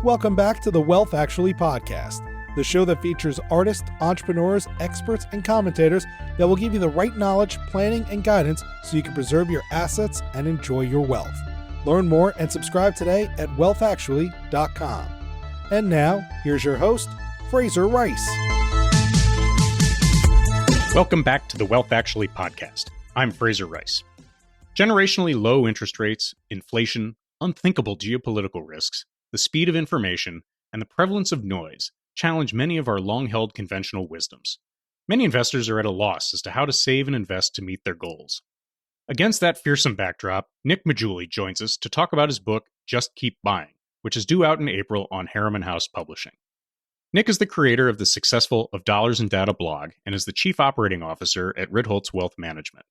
Welcome back to the Wealth Actually podcast, the show that features artists, entrepreneurs, experts, and commentators that will give you the right knowledge, planning, and guidance so you can preserve your assets and enjoy your wealth. Learn more and subscribe today at wealthactually.com. And now, here's your host, Fraser Rice. Welcome back to the Wealth Actually podcast. I'm Fraser Rice. Generationally low interest rates, inflation, unthinkable geopolitical risks, the speed of information, and the prevalence of noise challenge many of our long-held conventional wisdoms. Many investors are at a loss as to how to save and invest to meet their goals. Against that fearsome backdrop, Nick Maggiulli joins us to talk about his book, Just Keep Buying, which is due out in April on Harriman House Publishing. Nick is the creator of the successful Of Dollars and Data blog and is the chief operating officer at Ritholtz Wealth Management.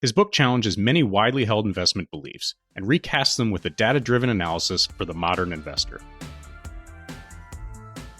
His book challenges many widely held investment beliefs and recasts them with a data-driven analysis for the modern investor.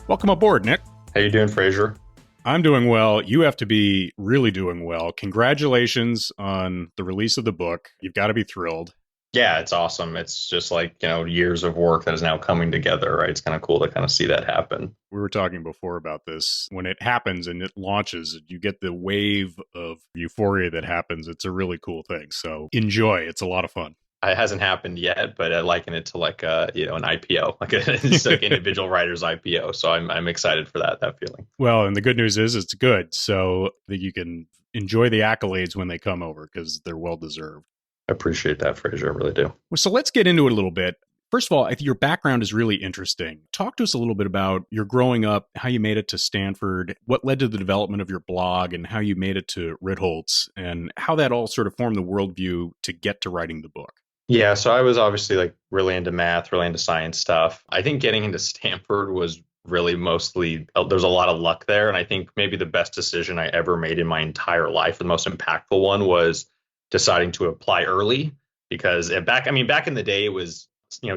Welcome aboard, Nick. How you doing, Fraser? I'm doing well. You have to be really doing well. Congratulations on the release of the book. You've got to be thrilled. Yeah, it's awesome. It's just like, years of work that is now coming together, right? It's kind of cool to kind of see that happen. We were talking before about this. When it happens and it launches, you get the wave of euphoria that happens. It's a really cool thing. So enjoy. It's a lot of fun. It hasn't happened yet, but I liken it to like an IPO, it's like individual writer's IPO. So I'm excited for that feeling. Well, and the good news is it's good. So that you can enjoy the accolades when they come over because they're well deserved. I appreciate that, Fraser. I really do. Well, so let's get into it a little bit. First of all, I think your background is really interesting. Talk to us a little bit about your growing up, how you made it to Stanford, what led to the development of your blog, and how you made it to Ritholtz, and how that all sort of formed the worldview to get to writing the book. Yeah, so I was obviously like really into math, really into science stuff. I think getting into Stanford was really mostly, there's a lot of luck there. And I think maybe the best decision I ever made in my entire life, the most impactful one, was deciding to apply early, because back in the day, it was,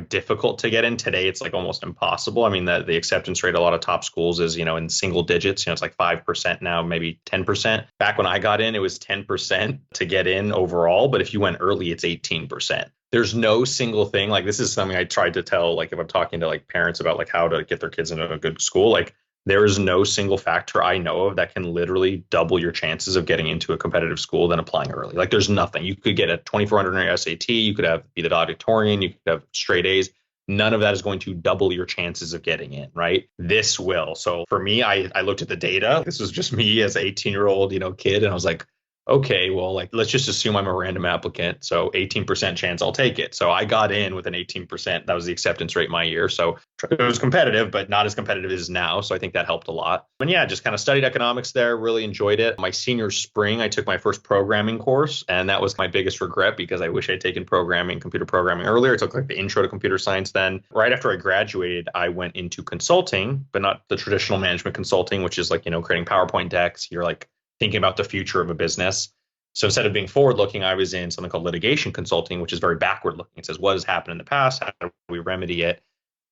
difficult to get in. Today, it's like almost impossible. I mean, the acceptance rate at a lot of top schools is, in single digits, it's like 5% now, maybe 10%. Back when I got in, it was 10% to get in overall. But if you went early, it's 18%. There's no single thing. Like, this is something I tried to tell, like, if I'm talking to like parents about like how to get their kids into a good school, like, there is no single factor I know of that can literally double your chances of getting into a competitive school than applying early. Like, there's nothing. You could get a 2400 on your SAT. You could be the valedictorian. You could have straight A's. None of that is going to double your chances of getting in, right? This will. So for me, I looked at the data. This was just me as an 18-year-old, kid. And I was like, okay, well, like, let's just assume I'm a random applicant. So 18% chance I'll take it. So I got in with an 18%. That was the acceptance rate my year. So it was competitive, but not as competitive as now. So I think that helped a lot. And yeah, just kind of studied economics there, really enjoyed it. My senior spring, I took my first programming course. And that was my biggest regret because I wish I'd taken computer programming earlier. I took like the intro to computer science then. Right after I graduated, I went into consulting, but not the traditional management consulting, which is like, creating PowerPoint decks. You're like thinking about the future of a business. So instead of being forward looking, I was in something called litigation consulting, which is very backward looking. It says, what has happened in the past? How do we remedy it?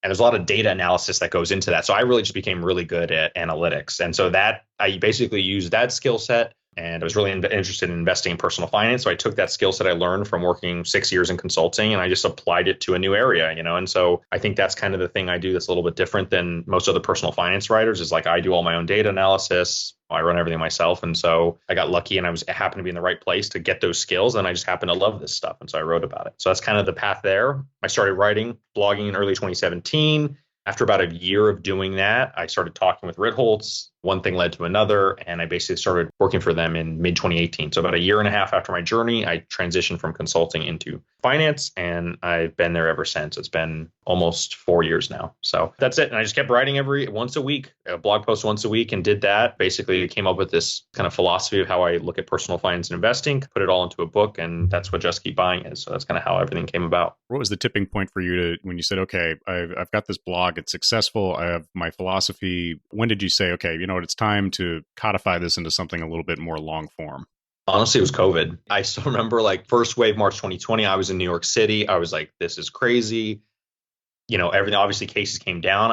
And there's a lot of data analysis that goes into that. So I really just became really good at analytics. And so that I basically used that skill set. And I was really interested in investing in personal finance. So I took that skill set I learned from working 6 years in consulting and I just applied it to a new area, And so I think that's kind of the thing I do that's a little bit different than most other personal finance writers is like I do all my own data analysis. I run everything myself. And so I got lucky and I happened to be in the right place to get those skills. And I just happened to love this stuff. And so I wrote about it. So that's kind of the path there. I started blogging in early 2017. After about a year of doing that, I started talking with Ritholtz. One thing led to another, and I basically started working for them in mid-2018. So about a year and a half after my journey, I transitioned from consulting into finance, and I've been there ever since. It's been almost 4 years now. So that's it. And I just kept writing once a week, a blog post once a week, and did that. Basically came up with this kind of philosophy of how I look at personal finance and investing, put it all into a book, and that's what Just Keep Buying is. So that's kind of how everything came about. What was the tipping point for you when you said, okay, I've got this blog, it's successful, I have my philosophy. When did you say, okay, it's time to codify this into something a little bit more long form? Honestly, it was COVID. I still remember like first wave, March 2020, I was in New York City. I was like, this is crazy. Everything, obviously cases came down.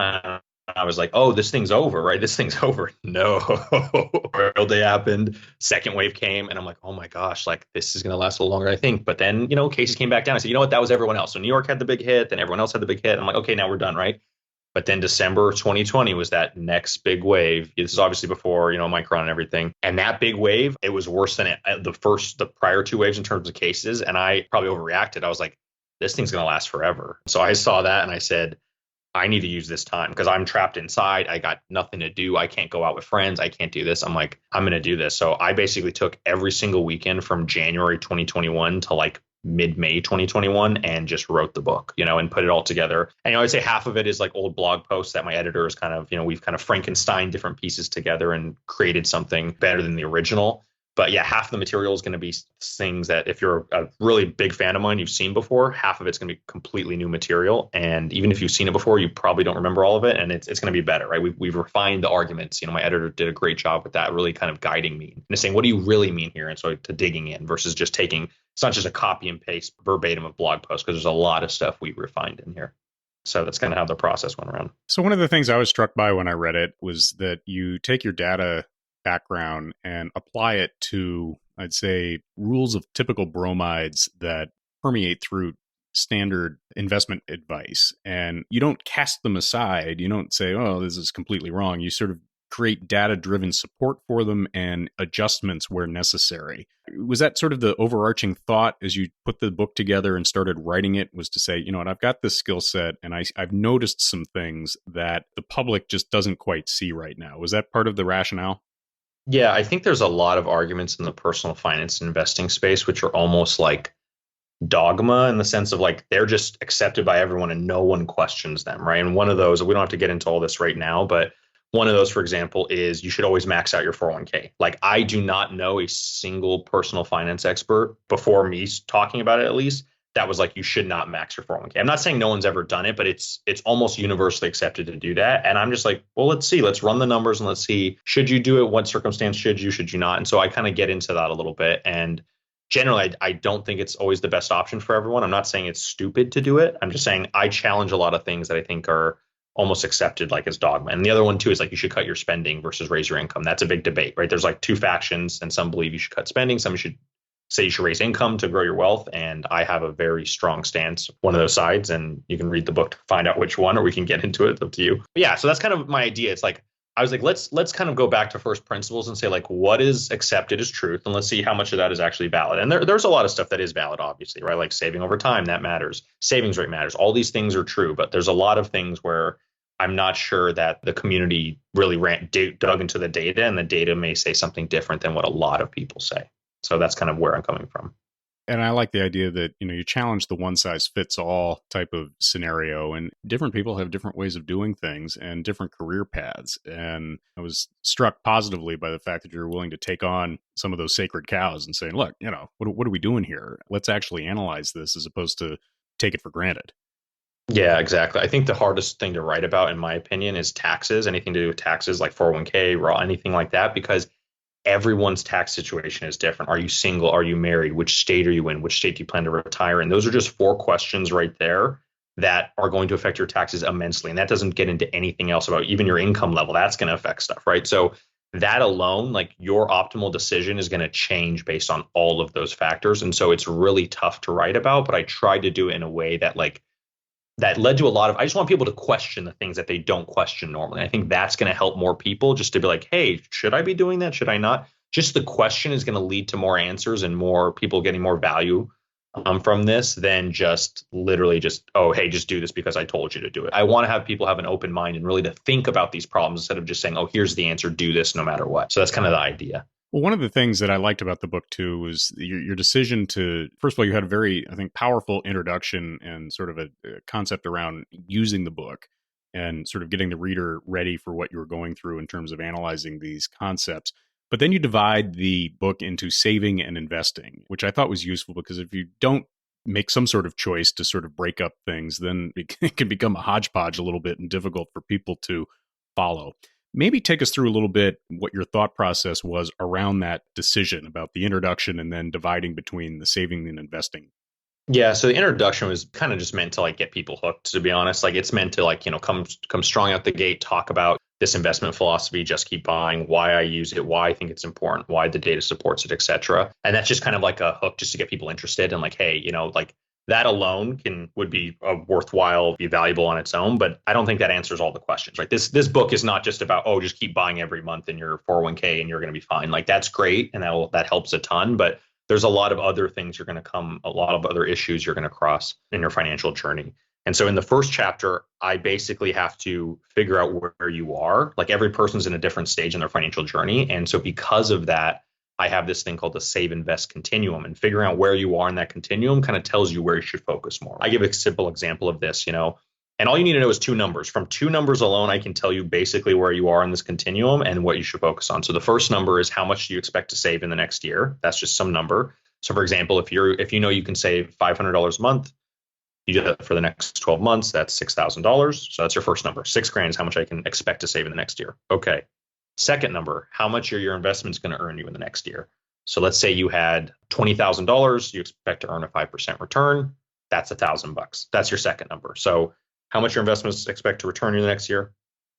I was like, oh, this thing's over, right? This thing's over. No, real day happened. Second wave came and I'm like, oh my gosh, like this is going to last a little longer, I think. But then, cases came back down. I said, you know what? That was everyone else. So New York had the big hit, then everyone else had the big hit. I'm like, okay, now we're done, right? But then December 2020 was that next big wave. This is obviously before, Omicron and everything. And that big wave, it was worse than the prior two waves in terms of cases. And I probably overreacted. I was like, this thing's going to last forever. So I saw that and I said, I need to use this time because I'm trapped inside. I got nothing to do. I can't go out with friends. I can't do this. I'm like, I'm going to do this. So I basically took every single weekend from January 2021 to like mid-May 2021 and just wrote the book, and put it all together. And I'd say half of it is like old blog posts that my editor is kind of, we've kind of Frankenstein different pieces together and created something better than the original. But yeah, half the material is going to be things that if you're a really big fan of mine, you've seen before. Half of it's going to be completely new material. And even if you've seen it before, you probably don't remember all of it. And it's going to be better, right? We've refined the arguments. My editor did a great job with that, really kind of guiding me and saying, what do you really mean here? And so to digging in versus just taking, it's not just a copy and paste verbatim of blog posts, because there's a lot of stuff we refined in here. So that's kind of how the process went around. So one of the things I was struck by when I read it was that you take your data background and apply it to, I'd say, rules of typical bromides that permeate through standard investment advice. And you don't cast them aside. You don't say, oh, this is completely wrong. You sort of create data-driven support for them and adjustments where necessary. Was that sort of the overarching thought as you put the book together and started writing it, was to say, you know what, I've got this skill set and I've noticed some things that the public just doesn't quite see right now. Was that part of the rationale? Yeah, I think there's a lot of arguments in the personal finance investing space, which are almost like dogma in the sense of like they're just accepted by everyone and no one questions them, right? And one of those, we don't have to get into all this right now, but one of those, for example, is you should always max out your 401k. Like I do not know a single personal finance expert before me talking about it, at least, that was like, you should not max your 401k. I'm not saying no one's ever done it, but it's almost universally accepted to do that. And I'm just like, well, let's see, let's run the numbers and let's see, should you do it? What circumstance should you not? And so I kind of get into that a little bit. And generally, I don't think it's always the best option for everyone. I'm not saying it's stupid to do it. I'm just saying I challenge a lot of things that I think are almost accepted like as dogma. And the other one too is like you should cut your spending versus raise your income. That's a big debate, right? There's like two factions, and some believe you should cut spending, some should say you should raise income to grow your wealth. And I have a very strong stance, one of those sides, and you can read the book to find out which one, or we can get into it. It's up to you. But yeah, so that's kind of my idea. It's like, I was like, let's kind of go back to first principles and say like, what is accepted as truth? And let's see how much of that is actually valid. And there's a lot of stuff that is valid, obviously, right? Like saving over time, that matters. Savings rate matters. All these things are true, but there's a lot of things where I'm not sure that the community really dug into the data, and the data may say something different than what a lot of people say. So that's kind of where I'm coming from. And I like the idea that, you challenge the one size fits all type of scenario, and different people have different ways of doing things and different career paths. And I was struck positively by the fact that you're willing to take on some of those sacred cows and saying, look, what are we doing here? Let's actually analyze this as opposed to take it for granted. Yeah, exactly. I think the hardest thing to write about, in my opinion, is taxes, anything to do with taxes like 401k, raw, anything like that, because everyone's tax situation is different. Are you single? Are you married? Which state are you in? Which state do you plan to retire in? Those are just 4 questions right there that are going to affect your taxes immensely. And that doesn't get into anything else about even your income level. That's going to affect stuff, right? So that alone, like your optimal decision is going to change based on all of those factors. And so it's really tough to write about, but I tried to do it in a way that that led to a lot of, I just want people to question the things that they don't question normally. I think that's going to help more people just to be like, hey, should I be doing that? Should I not? Just the question is going to lead to more answers and more people getting more value from this than just literally just, oh, hey, just do this because I told you to do it. I want to have people have an open mind and really to think about these problems instead of just saying, oh, here's the answer, do this no matter what. So that's kind of the idea. Well, one of the things that I liked about the book, too, was your decision to, first of all, you had a very, I think, powerful introduction and sort of a concept around using the book and sort of getting the reader ready for what you were going through in terms of analyzing these concepts. But then you divide the book into saving and investing, which I thought was useful because if you don't make some sort of choice to sort of break up things, then it can become a hodgepodge a little bit and difficult for people to follow. Maybe take us through a little bit what your thought process was around that decision about the introduction and then dividing between the saving and investing. Yeah, so the introduction was kind of just meant to like get people hooked, to be honest. Like it's meant to like, come strong out the gate, talk about this investment philosophy, just keep buying, why I use it, why I think it's important, why the data supports it, et cetera. And that's just kind of like a hook just to get people interested and like, hey, like That alone would be a worthwhile, be valuable on its own, but I don't think that answers all the questions, right? This book is not just about, oh, just keep buying every month in your 401k and you're going to be fine. Like that's great and that helps a ton, but there's a lot of other things a lot of other issues you're going to cross in your financial journey. And so in the first chapter, I basically have to figure out where you are. Like every person's in a different stage in their financial journey. And so because of that, I have this thing called the save invest continuum, and figuring out where you are in that continuum kind of tells you where you should focus more. I give a simple example of this, and all you need to know is two numbers. From two numbers alone, I can tell you basically where you are in this continuum and what you should focus on. So the first number is how much do you expect to save in the next year? That's just some number. So for example, if you know you can save $500 a month, you do that for the next 12 months, that's $6,000. So that's your first number. $6,000 is how much I can expect to save in the next year. Okay. Second number, how much are your investments going to earn you in the next year? So let's say you had $20,000, you expect to earn a 5% return. That's $1,000. That's your second number. So how much your investments expect to return you in the next year?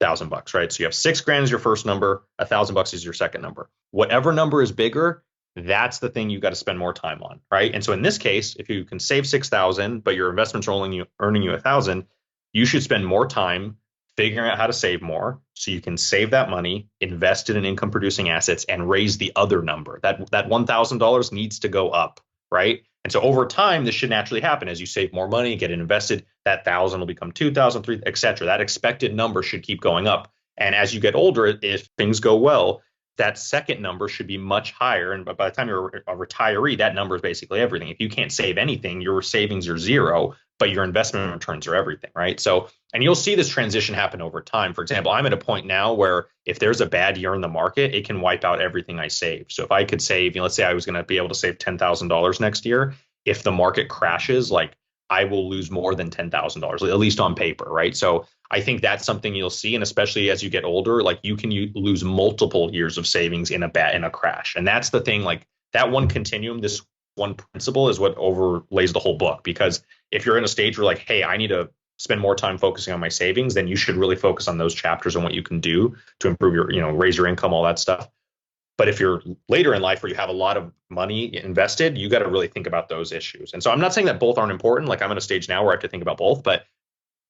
$1,000, right? So you have $6,000 is your first number, $1,000 is your second number. Whatever number is bigger, that's the thing you got to spend more time on, right? And so in this case, if you can save 6,000, but your investments are only earning you 1,000, you should spend more time figuring out how to save more so you can save that money, invest it in income producing assets, and raise the other number. That $1,000 needs to go up, right? And so over time, this should naturally happen. As you save more money, get it invested, that 1,000 will become 2,000, 3,000, et cetera. That expected number should keep going up. And as you get older, if things go well, that second number should be much higher. And by the time you're a retiree, that number is basically everything. If you can't save anything, your savings are zero, but your investment returns are everything, right? So, and you'll see this transition happen over time. For example, I'm at a point now where if there's a bad year in the market, it can wipe out everything I save. So if I could save, let's say I was going to be able to save $10,000 next year, if the market crashes, like I will lose more than $10,000, at least on paper, right? So I think that's something you'll see, and especially as you get older, like you can lose multiple years of savings in a crash, and that's the thing. Like that one continuum, this one principle is what overlays the whole book. Because if you're in a stage where like, hey, I need to spend more time focusing on my savings, then you should really focus on those chapters and what you can do to improve your, raise your income, all that stuff. But if you're later in life where you have a lot of money invested, you got to really think about those issues. And so I'm not saying that both aren't important. Like I'm at a stage now where I have to think about both, but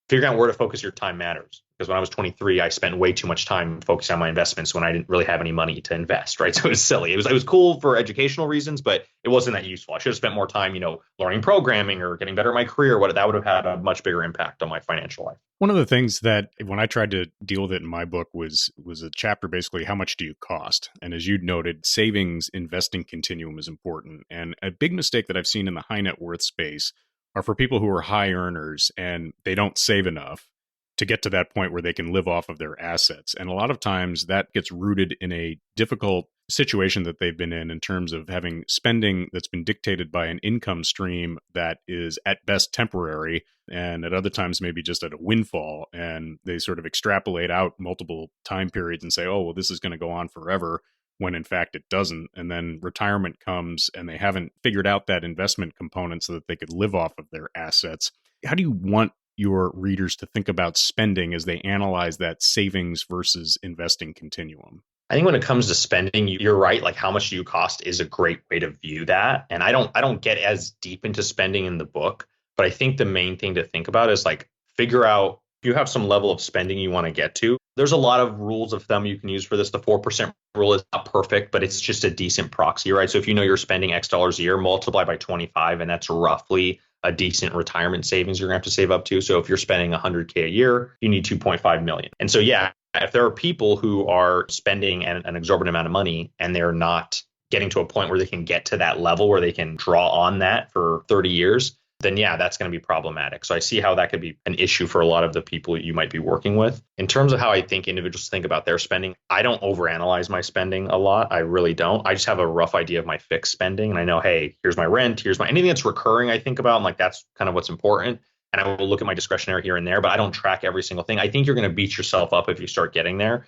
figuring out where to focus your time matters. Because when I was 23, I spent way too much time focusing on my investments when I didn't really have any money to invest, right? So it was silly. It was cool for educational reasons, but it wasn't that useful. I should have spent more time, learning programming or getting better at my career. That would have had a much bigger impact on my financial life. One of the things that when I tried to deal with it in my book was a chapter basically, how much do you cost? And as you noted, savings investing continuum is important. And a big mistake that I've seen in the high net worth space are for people who are high earners and they don't save enough to get to that point where they can live off of their assets. And a lot of times that gets rooted in a difficult situation that they've been in terms of having spending that's been dictated by an income stream that is at best temporary and at other times maybe just at a windfall. And they sort of extrapolate out multiple time periods and say, oh, well, this is going to go on forever, when in fact it doesn't. And then retirement comes and they haven't figured out that investment component so that they could live off of their assets. How do you want your readers to think about spending as they analyze that savings versus investing continuum? I think when it comes to spending, you're right. Like how much do you cost is a great way to view that. And I don't get as deep into spending in the book, but I think the main thing to think about is like figure out if you have some level of spending you want to get to. There's a lot of rules of thumb you can use for this. The 4% rule is not perfect, but it's just a decent proxy, right? So if you know you're spending X dollars a year, multiply by 25, and that's roughly a decent retirement savings you're going to have to save up to. So if you're spending $100K a year, you need 2.5 million. And so, yeah, if there are people who are spending an exorbitant amount of money and they're not getting to a point where they can get to that level where they can draw on that for 30 years, then yeah, that's going to be problematic. So I see how that could be an issue for a lot of the people you might be working with. In terms of how I think individuals think about their spending, I don't overanalyze my spending a lot. I really don't. I just have a rough idea of my fixed spending. And I know, hey, here's my rent, here's my anything that's recurring, I think about. I'm like, that's kind of what's important. And I will look at my discretionary here and there, but I don't track every single thing. I think you're going to beat yourself up if you start getting there.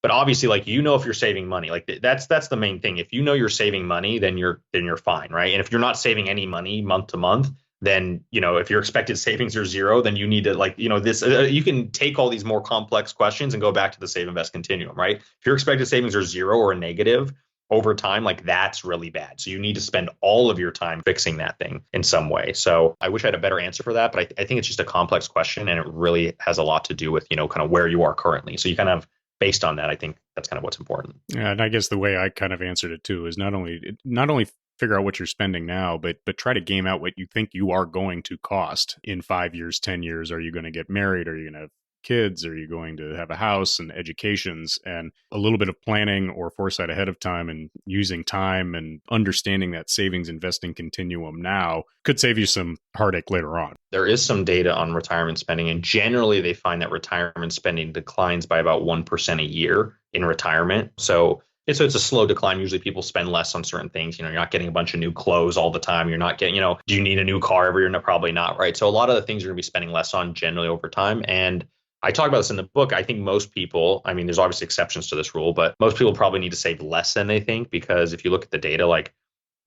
But obviously, like, if you're saving money, like that's the main thing. If you know you're saving money, then you're fine, right? And if you're not saving any money month to month, then, if your expected savings are zero, then you need to you can take all these more complex questions and go back to the save invest continuum, right? If your expected savings are zero or negative, over time, like that's really bad. So you need to spend all of your time fixing that thing in some way. So I wish I had a better answer for that, but I think it's just a complex question, and it really has a lot to do with, kind of where you are currently. So you kind of, based on that, I think that's kind of what's important. Yeah, and I guess the way I kind of answered it too is not only figure out what you're spending now, but try to game out what you think you are going to cost in 5 years, 10 years. Are you going to get married? Are you going to have kids? Are you going to have a house and educations? And a little bit of planning or foresight ahead of time and using time and understanding that savings investing continuum now could save you some heartache later on. There is some data on retirement spending, and generally they find that retirement spending declines by about 1% a year in retirement. So it's a slow decline. Usually people spend less on certain things. You're not getting a bunch of new clothes all the time. You're not getting, do you need a new car every year? No, probably not, right? So a lot of the things you're going to be spending less on generally over time. And I talk about this in the book. I think most people, I mean, there's obviously exceptions to this rule, but most people probably need to save less than they think, because if you look at the data, like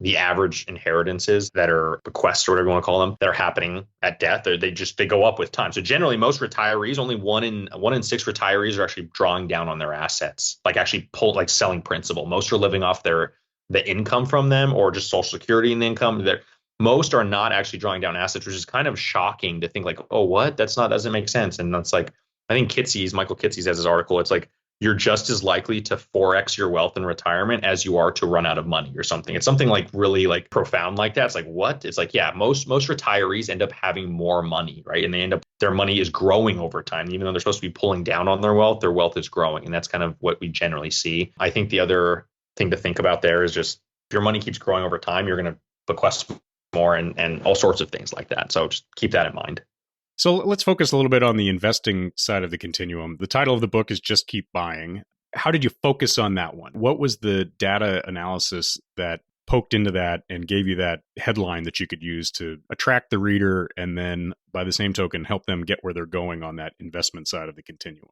the average inheritances that are bequests or whatever you want to call them, that are happening at death, they go up with time. So generally most retirees, only one in six retirees are actually drawing down on their assets, like actually selling principal. Most are living off the income from them, or just Social Security and the income. Most are not actually drawing down assets, which is kind of shocking to think like, oh, what? Doesn't make sense. And that's like, I think Michael Kitces has his article. It's like, you're just as likely to 4x your wealth in retirement as you are to run out of money or something. It's something like really like profound like that. It's like, what? It's like, yeah, most retirees end up having more money, right? And their money is growing over time. Even though they're supposed to be pulling down on their wealth is growing. And that's kind of what we generally see. I think the other thing to think about there is just, if your money keeps growing over time, you're going to bequest more and all sorts of things like that. So just keep that in mind. So let's focus a little bit on the investing side of the continuum. The title of the book is Just Keep Buying. How did you focus on that one? What was the data analysis that poked into that and gave you that headline that you could use to attract the reader, and then by the same token, help them get where they're going on that investment side of the continuum?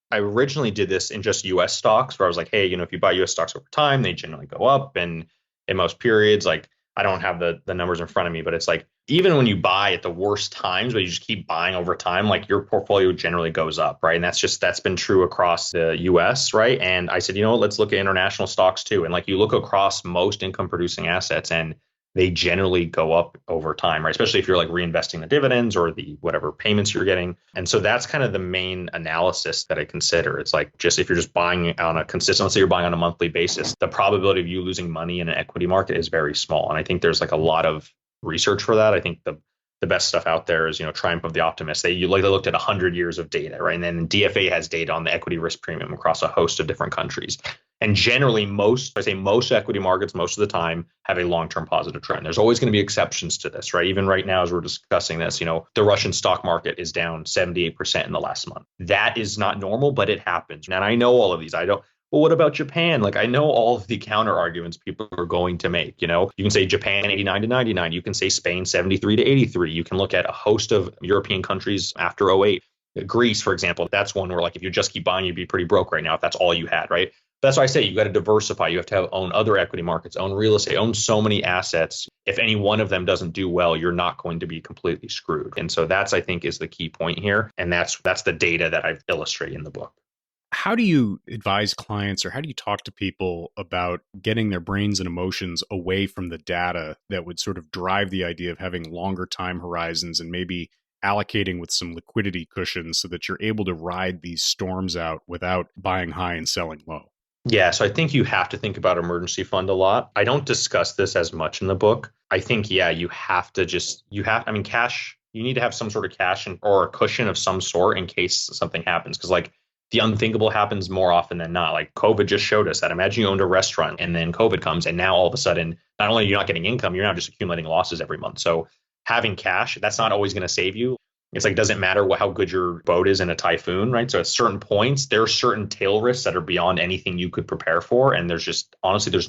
I originally did this in just US stocks, where I was like, hey, if you buy US stocks over time, they generally go up. And in most periods, like, I don't have the numbers in front of me, but it's like, even when you buy at the worst times, but you just keep buying over time, like your portfolio generally goes up, right? And that's been true across the US, right? And I said, let's look at international stocks too. And like, you look across most income producing assets, and they generally go up over time, right? Especially if you're like reinvesting the dividends or the whatever payments you're getting. And so that's kind of the main analysis that I consider. It's like, just if you're just buying on a consistent, let's say you're buying on a monthly basis, the probability of you losing money in an equity market is very small. And I think there's like a lot of research for that. I think the best stuff out there is, Triumph of the Optimist. They looked at 100 years of data, right? And then DFA has data on the equity risk premium across a host of different countries. And generally, most equity markets, most of the time, have a long-term positive trend. There's always going to be exceptions to this, right? Even right now, as we're discussing this, the Russian stock market is down 78% in the last month. That is not normal, but it happens. And I know all of these. Well, what about Japan? Like, I know all of the counter arguments people are going to make. You can say Japan 89 to 99. You can say Spain 73 to 83. You can look at a host of European countries after '08. Greece, for example, that's one where, like, if you just keep buying, you'd be pretty broke right now if that's all you had, right? That's why I say you got to diversify. You have to own other equity markets, own real estate, own so many assets. If any one of them doesn't do well, you're not going to be completely screwed. And so that's, I think, is the key point here. And that's the data that I've illustrated in the book. How do you advise clients, or how do you talk to people about getting their brains and emotions away from the data that would sort of drive the idea of having longer time horizons and maybe allocating with some liquidity cushions so that you're able to ride these storms out without buying high and selling low? Yeah, so I think you have to think about emergency fund a lot. I don't discuss this as much in the book. I think, cash, you need to have some sort of cash or a cushion of some sort in case something happens. Because like, the unthinkable happens more often than not. Like, COVID just showed us that. Imagine you owned a restaurant and then COVID comes, and now all of a sudden, not only are you not getting income, you're now just accumulating losses every month. So having cash, that's not always going to save you. It's like, doesn't matter how good your boat is in a typhoon, right? So at certain points, there are certain tail risks that are beyond anything you could prepare for. And there's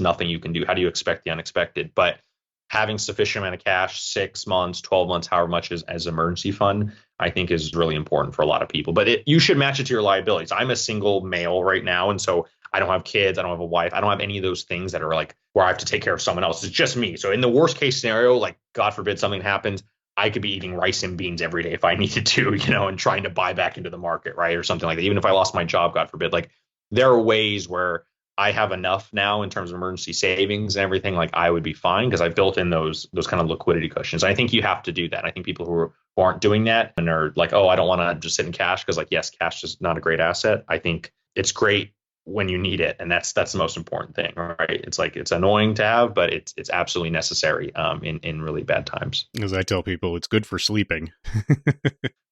nothing you can do. How do you expect the unexpected? But having sufficient amount of cash, 6 months, 12 months, however much as emergency fund, I think is really important for a lot of people. But you should match it to your liabilities. I'm a single male right now. And so I don't have kids. I don't have a wife. I don't have any of those things that are like where I have to take care of someone else. It's just me. So in the worst case scenario, like, God forbid something happens, I could be eating rice and beans every day if I needed to, and trying to buy back into the market, right? Or something like that. Even if I lost my job, God forbid, like, there are ways where I have enough now in terms of emergency savings and everything, like I would be fine because I built in those kind of liquidity cushions. I think you have to do that. I think people who aren't doing that and are like, oh, I don't want to just sit in cash because, like, yes, cash is not a great asset. I think it's great when you need it, and that's the most important thing, right? It's like, it's annoying to have, but it's absolutely necessary in really bad times. As I tell people, it's good for sleeping.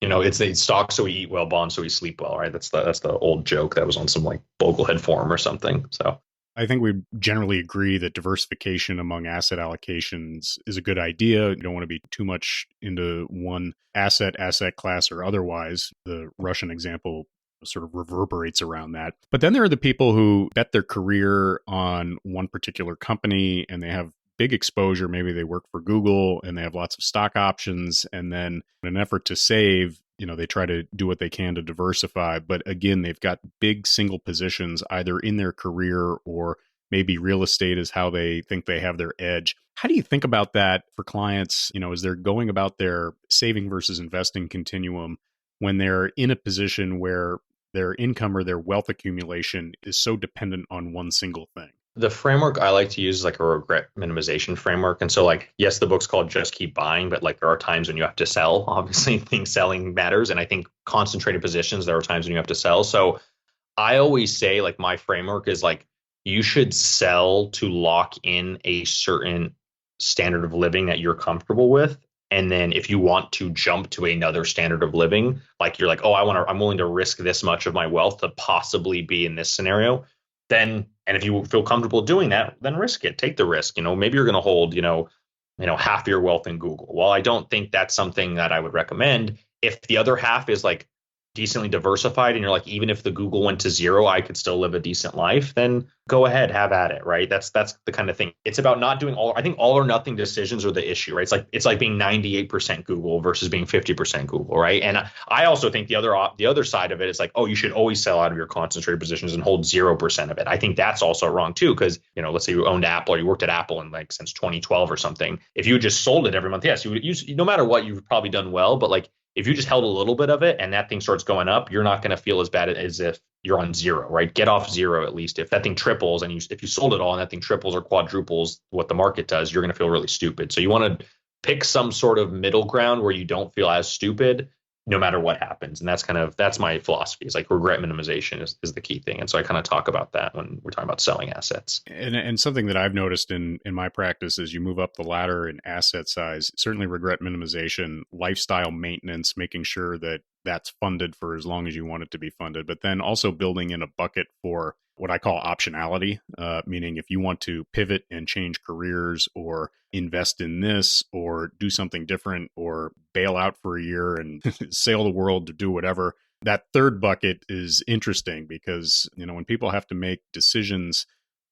It's stock so we eat well, bonds so we sleep well, right? That's the old joke that was on some like Boglehead forum or something. So I think we generally agree that diversification among asset allocations is a good idea. You don't want to be too much into one asset class or otherwise. The Russian example sort of reverberates around that. But then there are the people who bet their career on one particular company and they have big exposure. Maybe they work for Google and they have lots of stock options. And then in an effort to save, they try to do what they can to diversify. But again, they've got big single positions either in their career or maybe real estate is how they think they have their edge. How do you think about that for clients, as they're going about their saving versus investing continuum when they're in a position where their income or their wealth accumulation is so dependent on one single thing? The framework I like to use is like a regret minimization framework. And so, like, yes, the book's called Just Keep Buying, but like there are times when you have to sell. Obviously, things selling matters. And I think concentrated positions, there are times when you have to sell. So I always say, like, my framework is like, you should sell to lock in a certain standard of living that you're comfortable with. And then if you want to jump to another standard of living, like you're like, oh, I'm willing to risk this much of my wealth to possibly be in this scenario, then, and if you feel comfortable doing that, then risk it, take the risk. Maybe you're going to hold, half your wealth in Google. Well, I don't think that's something that I would recommend. If the other half is like decently diversified and you're like, even if the Google went to zero, I could still live a decent life, then go ahead, have at it, right? That's the kind of thing. It's about not doing I think all or nothing decisions are the issue, right? It's like being 98% Google versus being 50% Google, right? And I also think the other side of it is like, oh, you should always sell out of your concentrated positions and hold 0% of it. I think that's also wrong too, because let's say you owned Apple or you worked at Apple in like since 2012 or something. If you just sold it every month, yes, you would use, no matter what, you've probably done well, but like, if you just held a little bit of it and that thing starts going up, you're not going to feel as bad as if you're on zero, right? Get off zero at least. If that thing triples and if you sold it all and that thing triples or quadruples what the market does, you're going to feel really stupid. So you want to pick some sort of middle ground where you don't feel as stupid no matter what happens. And that's my philosophy. It's like regret minimization is the key thing. And so I kind of talk about that when we're talking about selling assets. And something that I've noticed in my practice is you move up the ladder in asset size, certainly regret minimization, lifestyle maintenance, making sure that that's funded for as long as you want it to be funded, but then also building in a bucket for what I call optionality, meaning if you want to pivot and change careers or invest in this or do something different or bail out for a year and sail the world to do whatever. That third bucket is interesting because, when people have to make decisions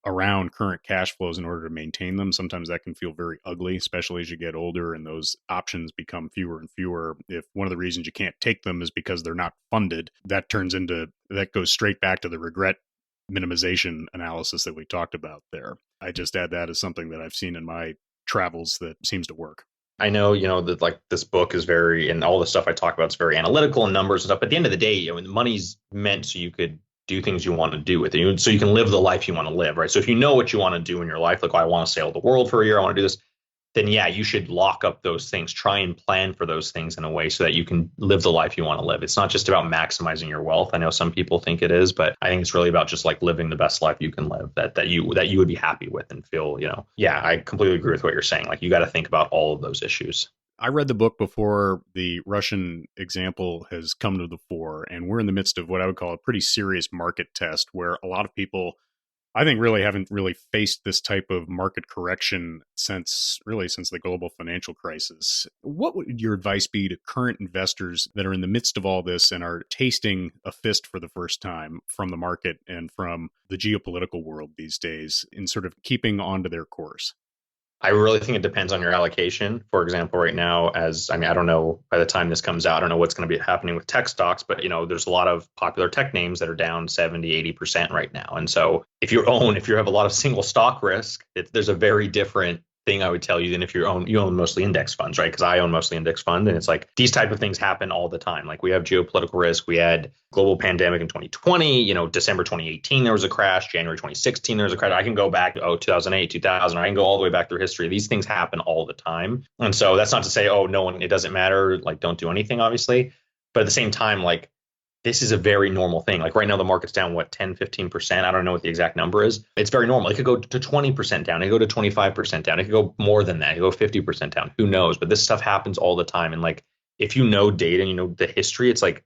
around current cash flows in order to maintain them, sometimes that can feel very ugly, especially as you get older and those options become fewer and fewer. If one of the reasons you can't take them is because they're not funded, that goes straight back to the regret minimization analysis that we talked about there. I just add that as something that I've seen in my travels that seems to work. I know, that like this book is and all the stuff I talk about is very analytical and numbers and stuff. But at the end of the day, the money's meant so you could do things you want to do with it, so you can live the life you want to live, right? So if you know what you want to do in your life, like, oh, I want to sail the world for a year, I want to do this, then yeah, you should lock up those things, try and plan for those things in a way so that you can live the life you want to live. It's not just about maximizing your wealth. I know some people think it is, but I think it's really about just like living the best life you can live that you would be happy with and feel, yeah, I completely agree with what you're saying. Like, you got to think about all of those issues. I read the book before the Russian example has come to the fore, and we're in the midst of what I would call a pretty serious market test where a lot of people, I think, really haven't faced this type of market correction since the global financial crisis. What would your advice be to current investors that are in the midst of all this and are tasting a fist for the first time from the market and from the geopolitical world these days in sort of keeping onto their course? I really think it depends on your allocation. For example, right now, I don't know, by the time this comes out, I don't know what's going to be happening with tech stocks, but there's a lot of popular tech names that are down 70, 80% right now. And so if you have a lot of single stock risk, there's a very different thing I would tell you than if you own mostly index funds, right? Because I own mostly index fund, and it's like these type of things happen all the time. Like we have geopolitical risk, we had global pandemic in 2020, December 2018 there was a crash, January 2016 there was a crash. I can go back to 2008, 2000, I can go all the way back through history. These things happen all the time. And so that's not to say, it doesn't matter, like don't do anything, obviously. But at the same time, like this is a very normal thing. Like right now, the market's down, 10, 15%. I don't know what the exact number is. It's very normal. It could go to 20% down. It could go to 25% down. It could go more than that. It could go 50% down. Who knows? But this stuff happens all the time. And like, if you know data and you know the history, it's like,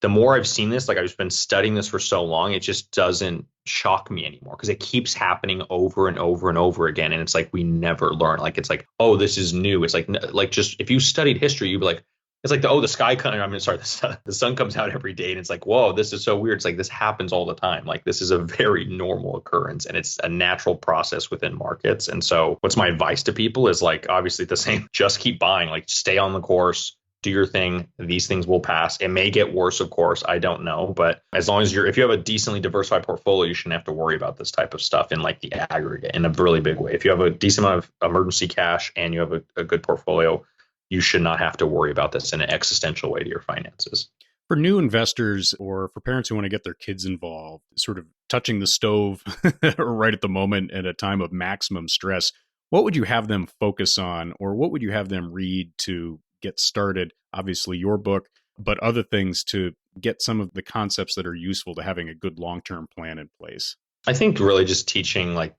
the more I've seen this, like I've just been studying this for so long, it just doesn't shock me anymore because it keeps happening over and over and over again. And it's like, we never learn. Like, it's like, oh, this is new. It's like just, if you studied history, you'd be like, it's like the sun comes out every day and it's like, whoa, this is so weird. It's like, this happens all the time. Like this is a very normal occurrence and it's a natural process within markets. And so what's my advice to people is like, obviously the same, just keep buying, like stay on the course, do your thing. These things will pass. It may get worse, of course. I don't know. But as long as if you have a decently diversified portfolio, you shouldn't have to worry about this type of stuff in like the aggregate in a really big way. If you have a decent amount of emergency cash and you have a good portfolio, you should not have to worry about this in an existential way to your finances. For new investors or for parents who want to get their kids involved, sort of touching the stove right at the moment at a time of maximum stress, what would you have them focus on or what would you have them read to get started? Obviously your book, but other things to get some of the concepts that are useful to having a good long-term plan in place. I think really just teaching like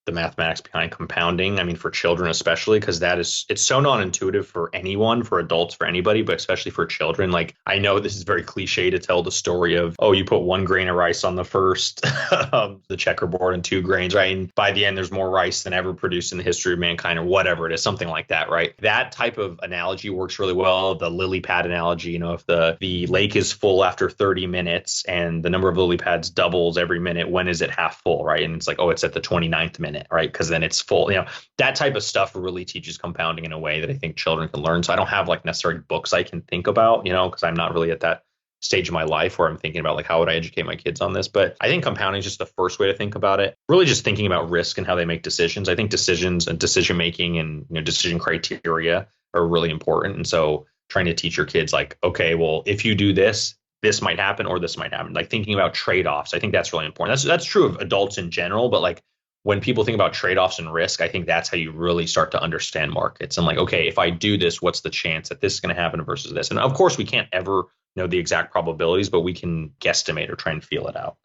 the mathematics behind compounding. I mean, for children, especially because it's so non-intuitive for anyone, for adults, for anybody, but especially for children. Like, I know this is very cliche to tell the story of, you put 1 grain of rice on the first, the checkerboard and 2 grains, right? And by the end, there's more rice than ever produced in the history of mankind or whatever it is, something like that, right? That type of analogy works really well. The lily pad analogy, if the lake is full after 30 minutes and the number of lily pads doubles every minute, when is it half full, right? And it's like, it's at the 29th minute. Right. Because then it's full. That type of stuff really teaches compounding in a way that I think children can learn. So I don't have like necessarily books I can think about, because I'm not really at that stage of my life where I'm thinking about like, how would I educate my kids on this? But I think compounding is just the first way to think about it. Really just thinking about risk and how they make decisions. I think decisions and decision making and decision criteria are really important. And so trying to teach your kids like, okay, well, if you do this, this might happen or this might happen. Like thinking about trade-offs. I think that's really important. That's true of adults in general, but like, when people think about trade-offs and risk, I think that's how you really start to understand markets. And like, okay, if I do this, what's the chance that this is going to happen versus this? And of course, we can't ever know the exact probabilities, but we can guesstimate or try and feel it out.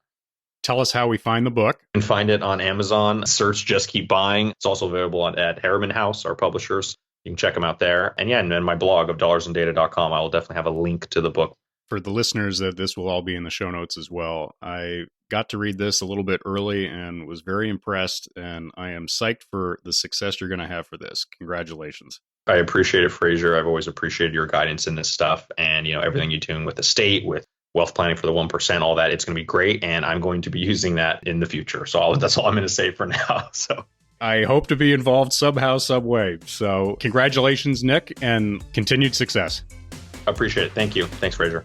Tell us how we find the book. You can find it on Amazon. Search Just Keep Buying. It's also available at Harriman House, our publishers. You can check them out there. And yeah, and then my blog of dollarsandata.com, I will definitely have a link to the book. For the listeners, this will all be in the show notes as well. I got to read this a little bit early and was very impressed, and I am psyched for the success you're going to have for this. Congratulations. I appreciate it, Fraser. I've always appreciated your guidance in this stuff and, everything you're doing with the state, with wealth planning for the 1%, all that. It's going to be great, and I'm going to be using that in the future. So that's all I'm going to say for now. So I hope to be involved somehow, some way. So congratulations, Nick, and continued success. I appreciate it. Thank you. Thanks, Fraser.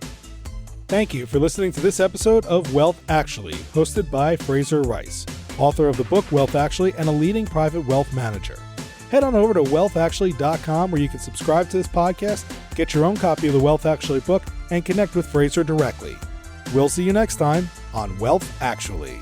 Thank you for listening to this episode of Wealth Actually, hosted by Fraser Rice, author of the book Wealth Actually and a leading private wealth manager. Head on over to wealthactually.com where you can subscribe to this podcast, get your own copy of the Wealth Actually book, and connect with Fraser directly. We'll see you next time on Wealth Actually.